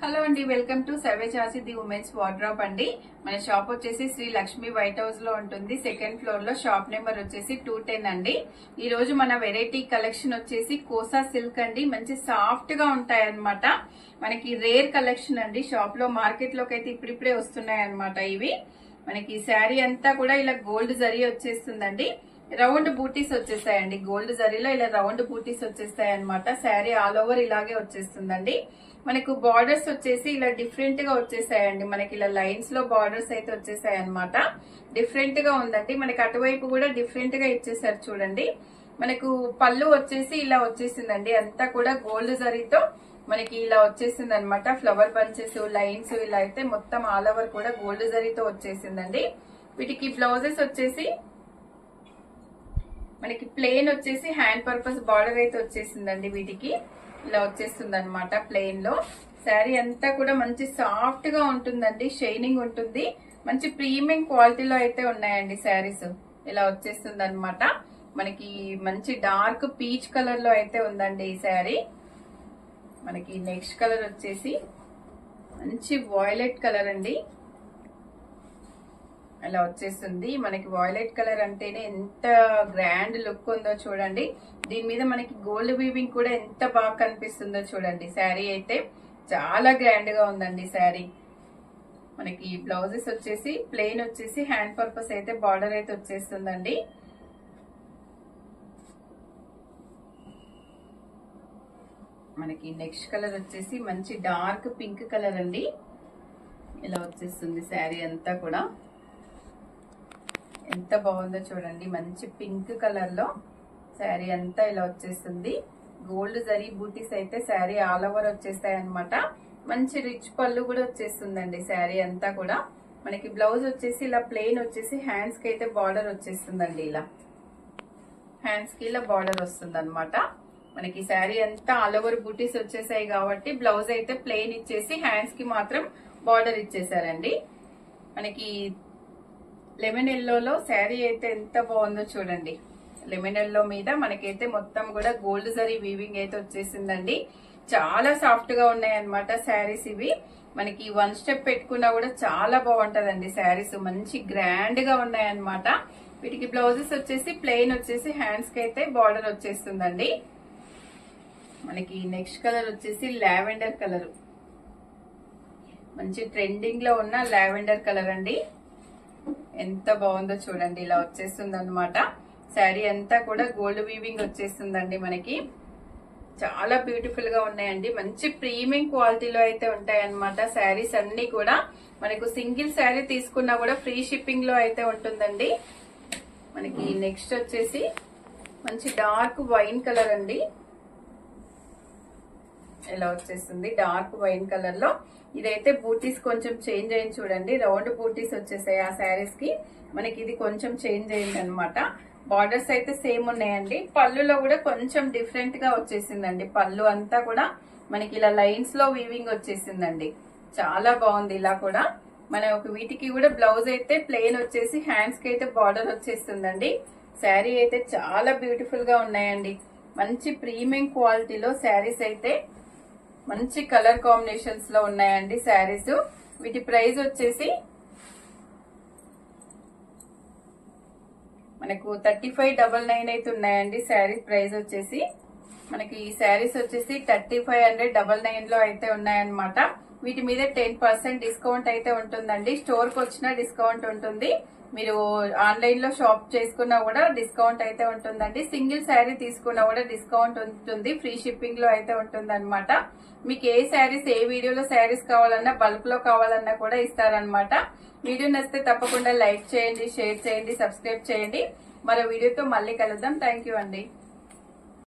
Hello అండి, welcome to సర్వేచాసి the women's wardrobe అండి. మన షాప్ వచ్చేసి శ్రీ లక్ష్మి వైట్ హౌస్ లో ఉంటుంది. సెకండ్ ఫ్లోర్ లో షాప్ నెంబర్ వచ్చేసి 210 అండి. ఈ రోజు మన వెరైటీ కలెక్షన్ వచ్చేసి కోసా సిల్క్ అండి. మంచి సాఫ్ట్ గా ఉంటాయి అన్నమాట. మనకి రేర్ కలెక్షన్ అండి. షాప్ లో మార్కెట్ లోకి అయితే ఇప్పుడిప్పుడే వస్తున్నాయి అన్నమాట. ఇవి మనకి శారీ అంతా కూడా ఇలా గోల్డ్ జరీ వచ్చేస్తుందండి. రౌండ్ బూటీస్ వచ్చేస్తాయండి. గోల్డ్ జరీలో ఇలా రౌండ్ బూటీస్ వచ్చేస్తాయి అనమాట. శారీ ఆల్ ఓవర్ ఇలాగే వచ్చేస్తుందండి. మనకు బార్డర్స్ వచ్చేసి ఇలా డిఫరెంట్ గా వచ్చేసాయండి. మనకి ఇలా లైన్స్ లో బార్డర్స్ అయితే వచ్చేసాయి అనమాట. డిఫరెంట్ గా ఉందండి. మనకి అటువైపు కూడా డిఫరెంట్ గా ఇచ్చేసారు చూడండి. మనకు పళ్ళు వచ్చేసి ఇలా వచ్చేసిందండి. అంతా కూడా గోల్డ్ జరీతో మనకి ఇలా వచ్చేసింది అనమాట. ఫ్లవర్ బంచెస్, లైన్స్ ఇలా అయితే మొత్తం ఆల్ ఓవర్ కూడా గోల్డ్ జరీతో వచ్చేసిందండి. వీటికి బ్లౌజెస్ వచ్చేసి మనకి ప్లెయిన్ వచ్చేసి హ్యాండ్ పర్పస్ బార్డర్ అయితే వచ్చేసిందండి. వీటికి ఇలా వచ్చేస్తుంది అనమాట. ప్లెయిన్ లో శారీ అంతా కూడా మంచి సాఫ్ట్ గా ఉంటుందండి. షైనింగ్ ఉంటుంది. మంచి ప్రీమియం క్వాలిటీలో అయితే ఉన్నాయండి శారీస్. ఇలా వచ్చేస్తుంది అనమాట. మనకి మంచి డార్క్ పీచ్ కలర్ లో అయితే ఉందండి ఈ శారీ. మనకి నెక్స్ట్ కలర్ వచ్చేసి మంచి వాయిలెట్ కలర్ అండి. అలా వచ్చేస్తుంది. మనకి వాయిలెట్ కలర్ అంటేనే ఎంత గ్రాండ్ లుక్ ఉందో చూడండి. దీని మీద మనకి గోల్డ్ వీవింగ్ కూడా ఎంత బాగా కనిపిస్తుందో చూడండి. శారీ అయితే చాలా గ్రాండ్ గా ఉందండి శారీ. మనకి బ్లౌజెస్ వచ్చేసి ప్లెయిన్ వచ్చేసి హ్యాండ్ పర్పస్ అయితే బార్డర్ అయితే వచ్చేస్తుందండి. మనకి నెక్స్ట్ కలర్ వచ్చేసి మంచి డార్క్ పింక్ కలర్ అండి. ఇలా వచ్చేస్తుంది శారీ అంతా కూడా. ఎంత బాగుందో చూడండి. మంచి పింక్ కలర్ లో శారీ అంతా ఇలా వచ్చేస్తుంది. గోల్డ్ జరీ బూటీస్ అయితే శారీ ఆల్ ఓవర్ వచ్చేస్తాయి అనమాట. మంచి రిచ్ పళ్ళు కూడా వచ్చేస్తుందండి శారీ అంతా కూడా. మనకి బ్లౌజ్ వచ్చేసి ఇలా ప్లెయిన్ వచ్చేసి హ్యాండ్స్ కి అయితే బార్డర్ వచ్చేస్తుందండి. ఇలా హ్యాండ్స్ కి ఇలా బార్డర్ వస్తుంది అనమాట. మనకి శారీ అంతా ఆల్ ఓవర్ బూటీస్ వచ్చేసాయి కాబట్టి బ్లౌజ్ అయితే ప్లెయిన్ ఇచ్చేసి హ్యాండ్స్ కి మాత్రం బార్డర్ ఇచ్చేసారండి. మనకి లెమన్ ఎల్లోలో శారీ అయితే ఎంత బాగుందో చూడండి. లెమన్ ఎల్లో మీద మనకైతే మొత్తం కూడా గోల్డ్ జరీ వీవింగ్ అయితే వచ్చేసిందండి. చాలా సాఫ్ట్ గా ఉన్నాయి అనమాట శారీస్ ఇవి. మనకి వన్ స్టెప్ పెట్టుకున్నా కూడా చాలా బాగుంటదండి శారీస్. మంచి గ్రాండ్ గా ఉన్నాయన్నమాట. వీటికి బ్లౌజెస్ వచ్చేసి ప్లెయిన్ వచ్చేసి హ్యాండ్స్ కి అయితే బార్డర్ వచ్చేస్తుందండి. మనకి నెక్స్ట్ కలర్ వచ్చేసి లావెండర్ కలర్. మంచి ట్రెండింగ్ లో ఉన్న లావెండర్ కలర్ అండి. ఎంత బాగుందో చూడండి. ఇలా వచ్చేస్తుంది అనమాట. శారీ అంతా కూడా గోల్డ్ వీవింగ్ వచ్చేస్తుందండి. మనకి చాలా బ్యూటిఫుల్ గా ఉన్నాయండి. మంచి ప్రీమియం క్వాలిటీలో అయితే ఉంటాయి అనమాట శారీస్ అన్ని కూడా. మనకు సింగిల్ శారీ తీసుకున్నా కూడా ఫ్రీ షిప్పింగ్ లో అయితే ఉంటుందండి. మనకి నెక్స్ట్ వచ్చేసి మంచి డార్క్ వైన్ కలర్ అండి. ఇలా వచ్చేస్తుంది డార్క్ వైన్ కలర్ లో. ఇదైతే బూటీస్ కొంచెం చేంజ్ అయింది చూడండి. రౌండ్ బూటీస్ వచ్చేసాయి ఆ శారీస్ కి. మనకి ఇది కొంచెం చేంజ్ అయింది అనమాట. బార్డర్స్ అయితే సేమ్ ఉన్నాయండి. పళ్ళులో కూడా కొంచెం డిఫరెంట్ గా వచ్చేసిందండి. పళ్ళు అంతా కూడా మనకి ఇలా లైన్స్ లో వీవింగ్ వచ్చేసిందండి. చాలా బాగుంది. ఇలా కూడా మనకు వీటికి కూడా బ్లౌజ్ అయితే ప్లెయిన్ వచ్చేసి హ్యాండ్స్ కి అయితే బార్డర్ వచ్చేస్తుందండి. శారీ అయితే చాలా బ్యూటిఫుల్ గా ఉన్నాయండి. మంచి ప్రీమియం క్వాలిటీలో శారీస్ అయితే మంచి కలర్ కాంబినేషన్స్ లో ఉన్నాయండి శారీస్. వీటి ప్రైస్ వచ్చేసి మనకు 3599 అయితే ఉన్నాయండి. శారీ ప్రైస్ వచ్చేసి మనకి ఈ శారీస్ వచ్చేసి 3599 లో అయితే ఉన్నాయన్నమాట. వీటి మీద 10% డిస్కౌంట్ అయితే ఉంటుందండి. స్టోర్ కి వచ్చినా డిస్కౌంట్ ఉంటుంది. మీరు ఆన్లైన్ లో షాప్ చేసుకున్నా కూడా డిస్కౌంట్ అయితే ఉంటుందండి. సింగిల్ శారీ తీసుకున్నా కూడా డిస్కౌంట్ ఉంటుంది. ఫ్రీ షిప్పింగ్ లో అయితే ఉంటుంది అనమాట. మీకు ఏ శారీస్ ఏ వీడియోలో శారీస్ కావాలన్నా బల్క్ లో కావాలన్నా కూడా ఇస్తారనమాట. వీడియో నచ్చితే తప్పకుండా లైక్ చేయండి, షేర్ చేయండి, సబ్స్క్రైబ్ చేయండి. మరో వీడియోతో మళ్ళీ కలుద్దాం. థ్యాంక్ యూ అండి.